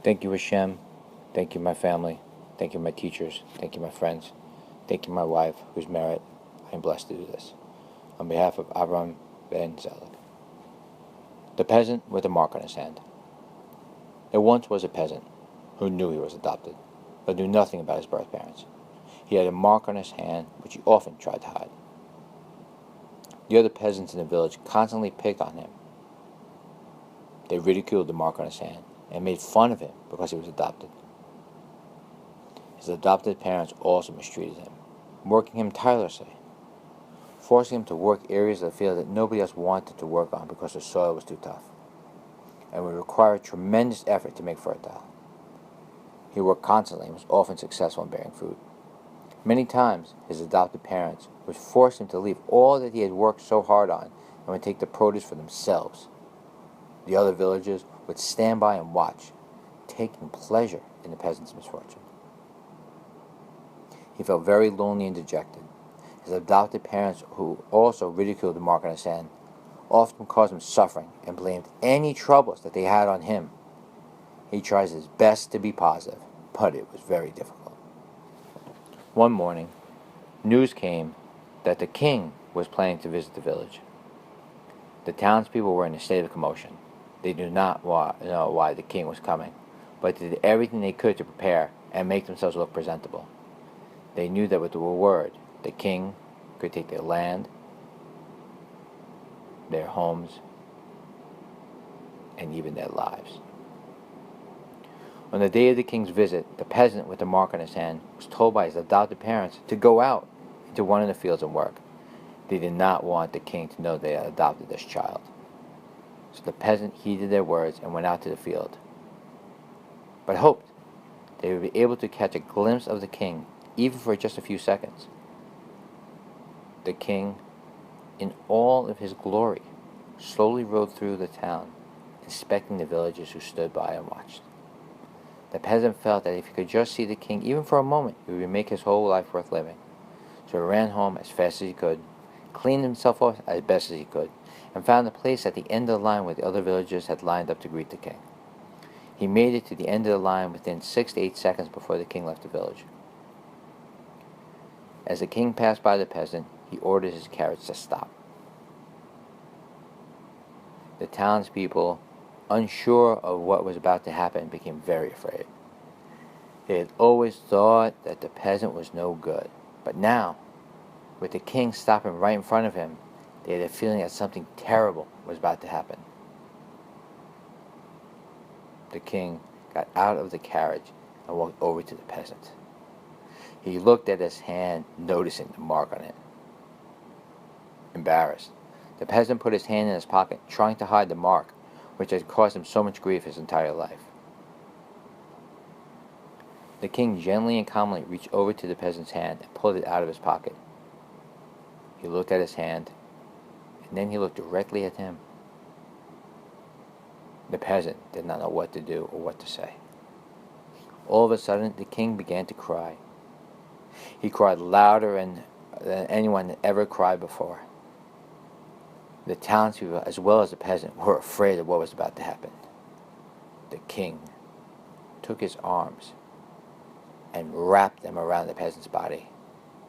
Thank you, Hashem. Thank you, my family. Thank you, my teachers. Thank you, my friends. Thank you, my wife, whose merit I am blessed to do this. On behalf of Avram ben Zelig. The peasant with a mark on his hand. There once was a peasant who knew he was adopted, but knew nothing about his birth parents. He had a mark on his hand, which he often tried to hide. The other peasants in the village constantly picked on him. They ridiculed the mark on his hand and made fun of him because he was adopted. His adopted parents also mistreated him, working him tirelessly, forcing him to work areas of the field that nobody else wanted to work on because the soil was too tough and would require tremendous effort to make fertile. He worked constantly and was often successful in bearing fruit. Many times, his adopted parents would force him to leave all that he had worked so hard on and would take the produce for themselves. The other villagers would stand by and watch, taking pleasure in the peasant's misfortune. He felt very lonely and dejected. His adopted parents, who also ridiculed the mark on his hand, often caused him suffering and blamed any troubles that they had on him. He tried his best to be positive, but it was very difficult. One morning, news came that the king was planning to visit the village. The townspeople were in a state of commotion. They did not know why the king was coming, but did everything they could to prepare and make themselves look presentable. They knew that with the word, the king could take their land, their homes, and even their lives. On the day of the king's visit, the peasant with the mark on his hand was told by his adopted parents to go out into one of the fields and work. They did not want the king to know they had adopted this child. So the peasant heeded their words and went out to the field, but hoped they would be able to catch a glimpse of the king, even for just a few seconds. The king, in all of his glory, slowly rode through the town, inspecting the villagers who stood by and watched. The peasant felt that if he could just see the king, even for a moment, it would make his whole life worth living. So he ran home as fast as he could, cleaned himself off as best as he could, and found a place at the end of the line where the other villagers had lined up to greet the king. He made it to the end of the line within 6 to 8 seconds before the king left the village. As the king passed by the peasant, he ordered his carriage to stop. The townspeople, unsure of what was about to happen, became very afraid. They had always thought that the peasant was no good, but now, with the king stopping right in front of him, they had a feeling that something terrible was about to happen. The king got out of the carriage and walked over to the peasant. He looked at his hand, noticing the mark on it. Embarrassed, the peasant put his hand in his pocket, trying to hide the mark, which had caused him so much grief his entire life. The king gently and calmly reached over to the peasant's hand and pulled it out of his pocket. He looked at his hand, and then he looked directly at him. The peasant did not know what to do or what to say. All of a sudden, the king began to cry. He cried louder than anyone had ever cried before. The townspeople, as well as the peasant, were afraid of what was about to happen. The king took his arms and wrapped them around the peasant's body,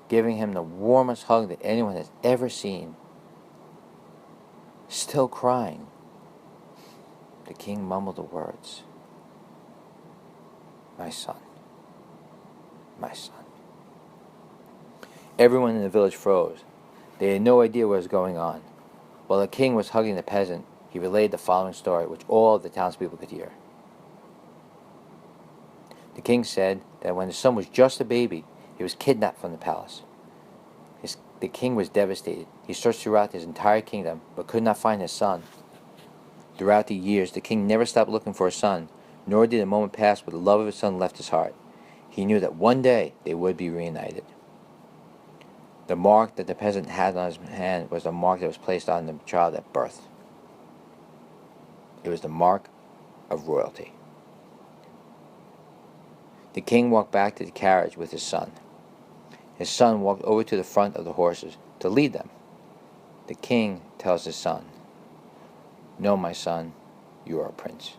giving him the warmest hug that anyone has ever seen. Still crying, the king mumbled the words, "My son, my son." Everyone in the village froze. They had no idea what was going on. While the king was hugging the peasant, he relayed the following story, which all of the townspeople could hear. The king said that when his son was just a baby, he was kidnapped from the palace. The king was devastated. He searched throughout his entire kingdom, but could not find his son. Throughout the years, the king never stopped looking for his son, nor did a moment pass where the love of his son left his heart. He knew that one day they would be reunited. The mark that the peasant had on his hand was the mark that was placed on the child at birth. It was the mark of royalty. The king walked back to the carriage with his son. His son walked over to the front of the horses to lead them. The king tells his son, "No, my son, you are a prince.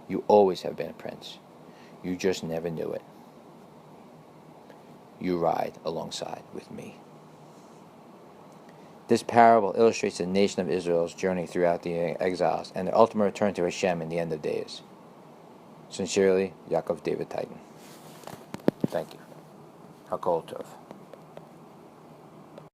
You always have been a prince. You just never knew it. You ride alongside with me. This parable illustrates the nation of Israel's journey throughout the exiles and their ultimate return to Hashem in the end of days. Sincerely, Yaakov David Titan. Thank you. Hakol Tov.